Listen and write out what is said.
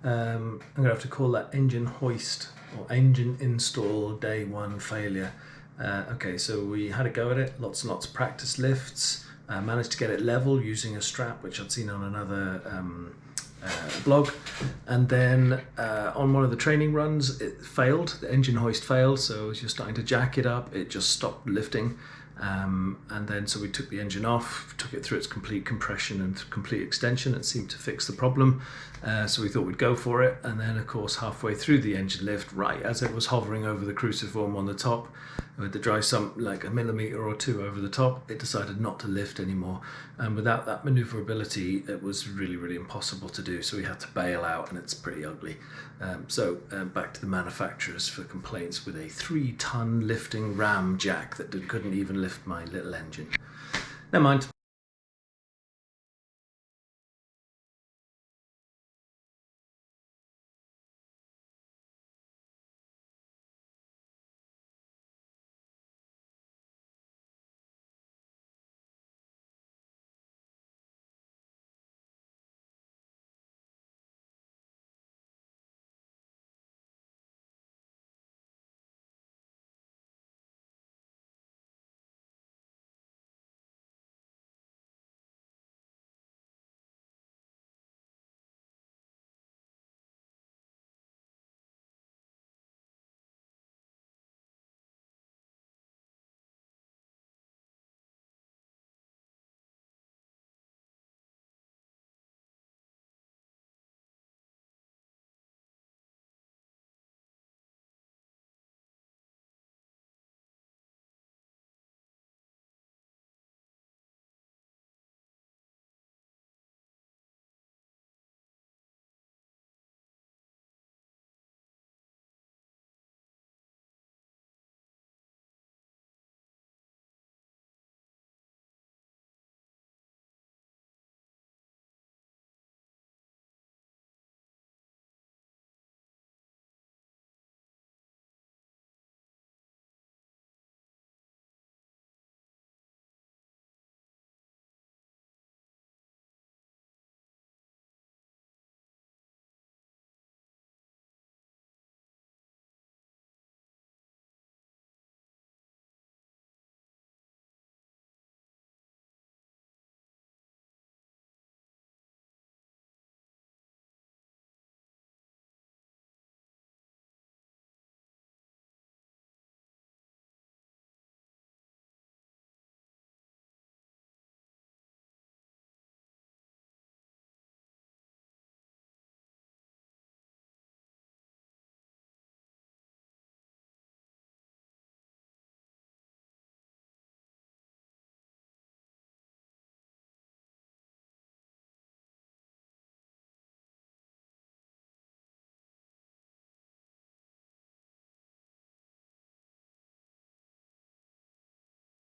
I'm going to have to call that engine hoist or engine install day one failure. Okay, so we had a go at it, lots and lots of practice lifts, managed to get it level using a strap which I'd seen on another blog, and then on one of the training runs it failed, the engine hoist failed, so as you're starting to jack it up it just stopped lifting, and then so we took the engine off, took it through its complete compression and complete extension. It seemed to fix the problem, so we thought we'd go for it, and then of course halfway through the engine lift, right as it was hovering over the cruciform on the top with the dry sump like a millimetre or two over the top, it decided not to lift anymore, and without that manoeuvrability it was really impossible to do, so we had to bail out, and it's pretty ugly. So back to the manufacturers for complaints with a 3-ton lifting ram jack that couldn't even lift my little engine. Never mind.